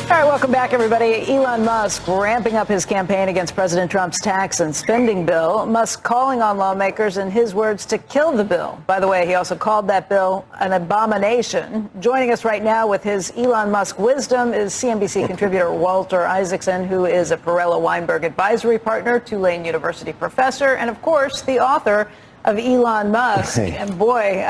All right, welcome back, everybody. Elon Musk ramping up his campaign against President Trump's tax and spending bill. Musk calling on lawmakers, in his words, to kill the bill. By the way, he also called that bill an abomination. Joining us right now with his Elon Musk wisdom is CNBC contributor Walter Isaacson, who is a Perella Weinberg advisory partner, Tulane University professor, and, of course, the author of Elon Musk. And boy,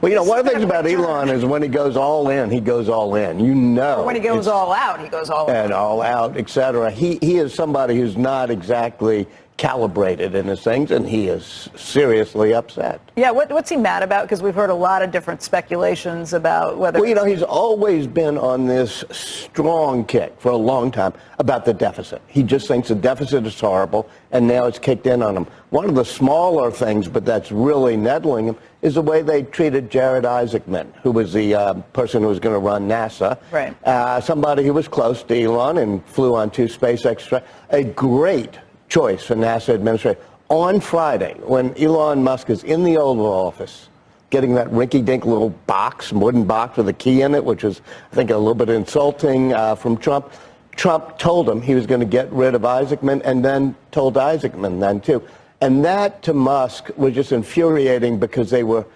well, you know, one of the things about Elon is when he goes all in, he goes all in. You know. Or when he goes all out, he goes all out. And all out, et cetera. He is somebody who's not exactly calibrated in his things, and he is seriously upset. Yeah, what's he mad about? Because we've heard a lot of different speculations about whether... Well, you know, he's always been on this strong kick for a long time about the deficit. He just thinks the deficit is horrible, and now it's kicked in on him. One of the smaller things, but that's really nettling him, is the way they treated Jared Isaacson, who was the person who was going to run NASA. Right. Somebody who was close to Elon and flew on 2 SpaceX. A great choice for NASA administration. On Friday, when Elon Musk is in the Oval Office, getting that rinky-dink little box, wooden box with a key in it, which was, I think, a little bit insulting from Trump. Trump told him he was going to get rid of Isaacson, and then told Isaacson then too. And that to Musk was just infuriating because they were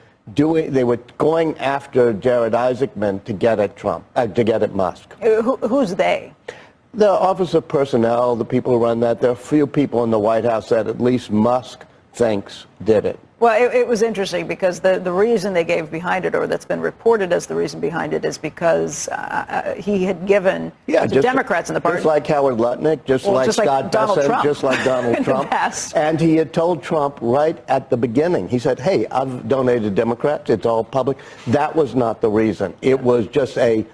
going after Jared Isaacson to get at Trump, to get at Musk. Who's they? The Office of Personnel, the people who run that. There are a few people in the White House that at least Musk thinks did it. Well, it was interesting because the reason they gave behind it, or that's been reported as the reason behind it, is because he had given to Democrats in the party. Just like Howard Lutnick, just like Scott Bessent, just like Donald Trump. And he had told Trump right at the beginning, he said, hey, I've donated to Democrats, it's all public. That was not the reason. It was just a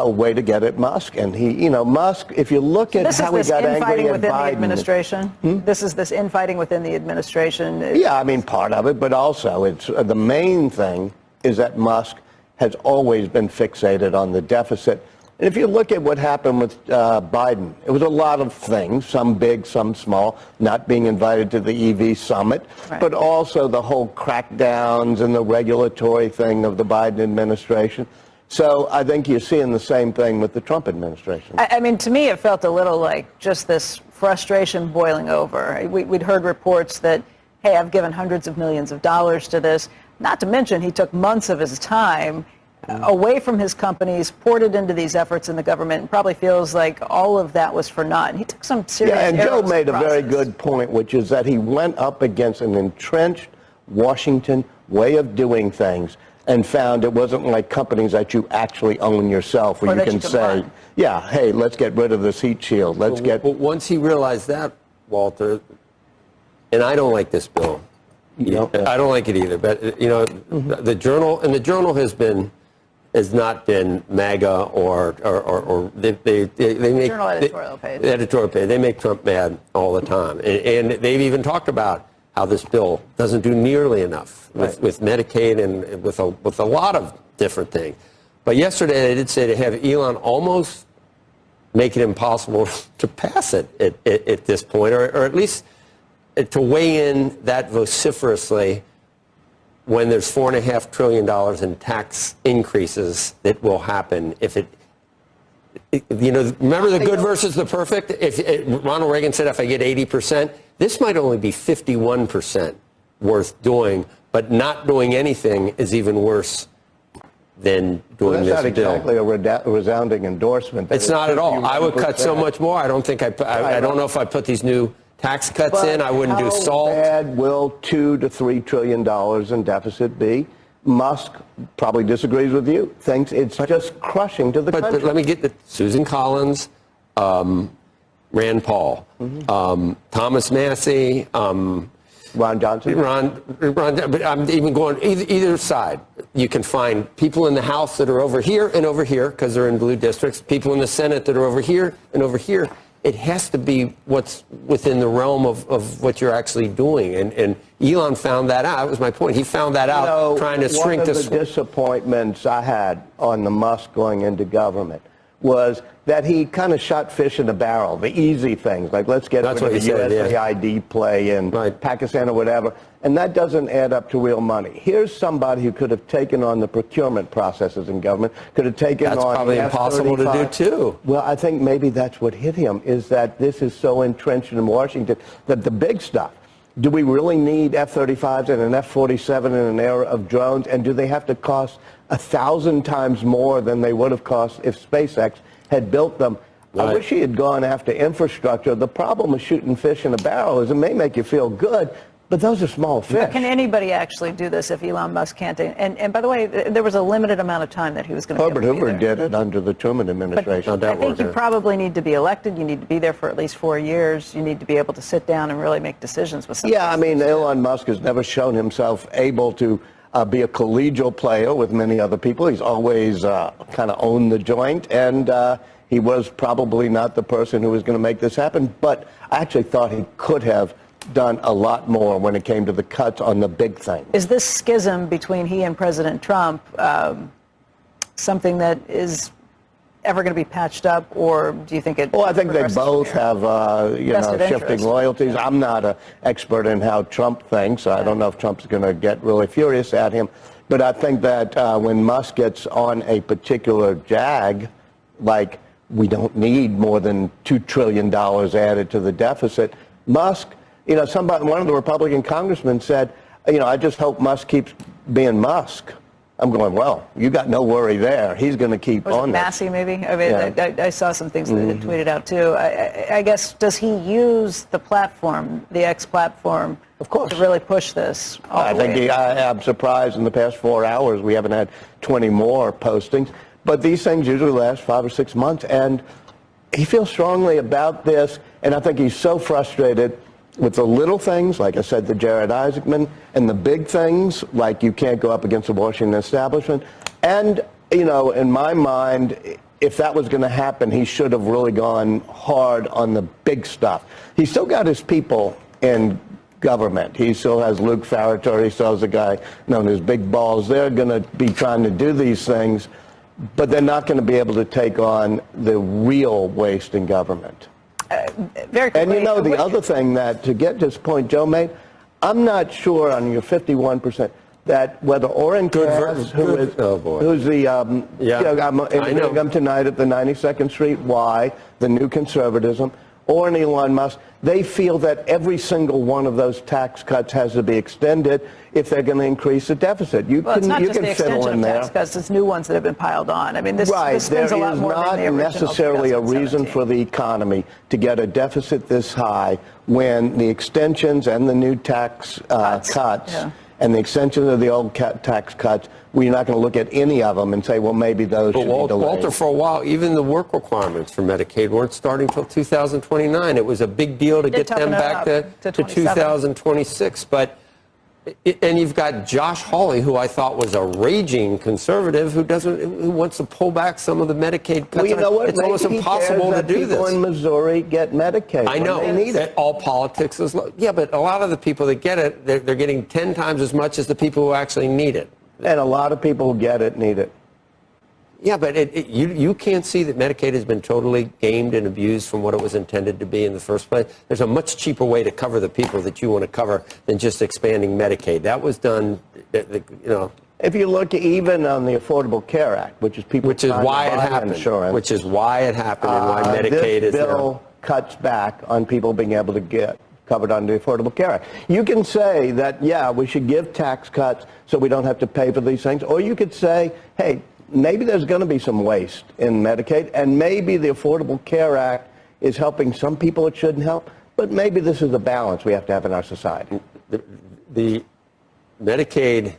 way to get at Musk. And he, you know, Musk, if you look at how he got angry at Biden. The administration? This is this infighting within the administration? Yeah, I mean, part of it, but also it's the main thing is that Musk has always been fixated on the deficit. And if you look at what happened with Biden, it was a lot of things, some big, some small, not being invited to the EV summit, but also the whole crackdowns and the regulatory thing of the Biden administration. So I think you're seeing the same thing with the Trump administration. I mean, to me, it felt a little like just this frustration boiling over. We'd heard reports that, hey, I've given hundreds of millions of dollars to this. Not to mention, he took months of his time away from his companies, poured it into these efforts in the government, and probably feels like all of that was for naught. He took some serious and Joe made a very process. good point, which is that he went up against an entrenched Washington way of doing things, and found it wasn't like companies that you actually own yourself, where you can say, yeah, hey, let's get rid of this heat shield. Let's get. But once he realized that, Walter, and I don't like this bill. I don't like it either. But you know, the Journal has not been MAGA or they make Journal editorial page. Editorial page. They make Trump mad all the time, and they've even talked about how this bill doesn't do nearly enough with Medicaid and with a lot of different things. But yesterday they did say to have Elon almost make it impossible to pass it at this point, or at least to weigh in that vociferously when there's $4.5 trillion in tax increases that will happen if it. You know, remember the good versus the perfect? Ronald Reagan said, if I get 80%, this might only be 51% worth doing, but not doing anything is even worse than doing this bill. That's not exactly a resounding endorsement. It's not at all. I would cut so much more. I don't think I don't know if I put these new tax cuts in. I wouldn't do salt. How bad will $2 to $3 trillion in deficit be? Musk probably disagrees with you. Thinks it's just crushing to the country. But let me get Susan Collins, Rand Paul, Thomas Massey, Ron Johnson. But I'm even going either side. You can find people in the House that are over here and over here because they're in blue districts. People in the Senate that are over here and over here. It has to be what's within the realm of what you're actually doing. And Elon found that out. That was my point. He found that out trying to shrink this. One of the disappointments I had on the Musk going into government was that he kind of shot fish in a barrel, the easy things, like let's get rid of the USAID play in Pakistan or whatever, and that doesn't add up to real money. Here's somebody who could have taken on the procurement processes in government, could have taken on... That's probably impossible to do, too. Well, I think maybe that's what hit him, is that this is so entrenched in Washington, that the big stuff, do we really need F-35s and an F-47 in an era of drones, and do they have to cost 1,000 times more than they would have cost if SpaceX had built them? Right. I wish he had gone after infrastructure. The problem with shooting fish in a barrel is it may make you feel good, but those are small fish. But can anybody actually do this if Elon Musk can't? And by the way, there was a limited amount of time that he was going to be able to Herbert Hoover did it under the Truman administration. But I think you probably need to be elected. You need to be there for at least 4 years. You need to be able to sit down and really make decisions with something. Yeah, I mean, Elon Musk has never shown himself able to be a collegial player with many other people. He's always kind of owned the joint, and he was probably not the person who was going to make this happen, but I actually thought he could have done a lot more when it came to the cuts on the big thing. Is this schism between he and President Trump something that is ever going to be patched up, or do you think it... Well, I think they both have, shifting loyalties. I'm not an expert in how Trump thinks. I don't know if Trump's going to get really furious at him. But I think that when Musk gets on a particular jag, like we don't need more than $2 trillion added to the deficit, Musk, one of the Republican congressmen said, I just hope Musk keeps being Musk. I'm going, well, you got no worry there. He's going to keep on. Was it Massey, maybe? I mean, I saw some things that he tweeted out, too. I guess, does he use the platform, the X platform, of course, to really push this? I'm surprised in the past 4 hours we haven't had 20 more postings. But these things usually last 5 or 6 months. And he feels strongly about this. And I think he's so frustrated with the little things, like I said, the Jared Isaacman, and the big things, like you can't go up against the Washington establishment. And, in my mind, if that was going to happen, he should have really gone hard on the big stuff. He's still got his people in government. He still has Luke Farrakhan. He still has a guy known as Big Balls. They're going to be trying to do these things, but they're not going to be able to take on the real waste in government. Very quickly, and the other thing that, to get to this point Joe made, I'm not sure on your 51% that whether Orrin Cass, who's the I'm interviewing him tonight at the 92nd Street Y, the New Conservatism, or in Elon Musk, they feel that every single one of those tax cuts has to be extended if they're going to increase the deficit. It's not just the extension of tax cuts, it's new ones that have been piled on. I mean, this spends a lot more than the original. There is not necessarily a reason for the economy to get a deficit this high when the extensions and the new tax cuts and the extension of the old tax cuts, we're not going to look at any of them and say, well, maybe those should be delayed. Walter, for a while, even the work requirements for Medicaid weren't starting until 2029. It was a big deal to get them back to 2026. And you've got Josh Hawley, who I thought was a raging conservative, who wants to pull back some of the Medicaid cuts. Well, you know what? It's almost impossible to do this. People in Missouri get Medicaid. I know. They need it. All politics is yeah, but a lot of the people that get it, they're getting 10 times as much as the people who actually need it. And a lot of people who get it need it. Yeah, but you can't see that Medicaid has been totally gamed and abused from what it was intended to be in the first place. There's a much cheaper way to cover the people that you want to cover than just expanding Medicaid. That was done, If you look even on the Affordable Care Act, which is why it happened, insurance, which is why it happened and why Medicaid this bill cuts back on people being able to get covered under the Affordable Care Act. You can say that, we should give tax cuts so we don't have to pay for these things, or you could say, hey, maybe there's going to be some waste in Medicaid, and maybe the Affordable Care Act is helping some people it shouldn't help, but maybe this is a balance we have to have in our society. The Medicaid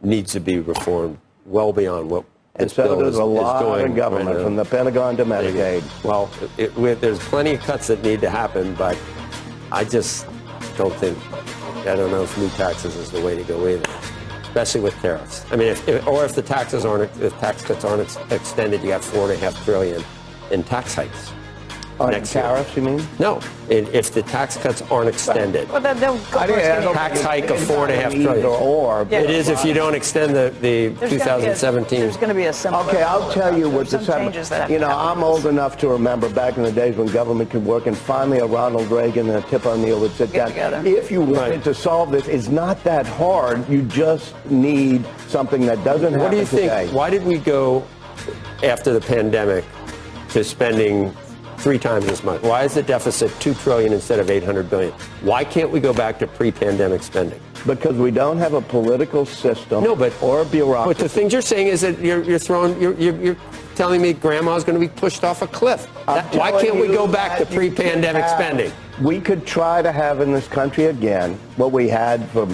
needs to be reformed well beyond what and so does a lot in government, from the Pentagon to Medicaid. Well, there's plenty of cuts that need to happen, but I just don't think, I don't know if new taxes is the way to go either. Especially with tariffs. I mean, if the tax cuts aren't extended, you have $4.5 trillion in tax hikes. On next year. tariffs, you mean? No, if the tax cuts aren't extended. Well, then they'll go I don't first. Tax hike of $4.5 Either trillion. or. Yeah. It is if you don't extend the There's 2017. going to be a simple. Okay, I'll tell you what some this changes that have You to know, happen. I'm old enough to remember back in the days when government could work, and finally a Ronald Reagan and a Tip O'Neill would sit Get down. together. If you wanted to solve this, it's not that hard. You just need something that doesn't happen What do you think? today. Why did we go after the pandemic to spending 3 times as much? Why is the deficit $2 trillion instead of $800 billion? Why can't we go back to pre-pandemic spending? Because we don't have a political system or a bureaucracy. But the things you're saying is that you're telling me grandma's going to be pushed off a cliff. Why can't we go back to pre-pandemic spending? We could try to have in this country again what we had for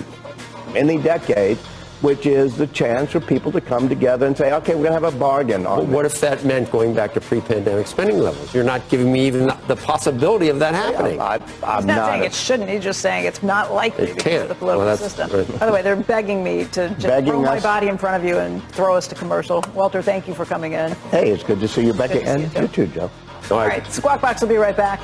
many decades, which is the chance for people to come together and say, okay, we're going to have a bargain on What this. if that meant going back to pre-pandemic spending levels? You're not giving me even the possibility of that happening. I'm He's not saying it shouldn't. He's just saying it's not likely It because can't. of the political Well, that's system. right. By the way, they're begging me to just Begging throw my us? body in front of you and throw us to commercial. Walter, thank you for coming in. Hey, it's good to see you, Becky. Good to see And you, you too, Joe. All right, Squawk Box will be right back.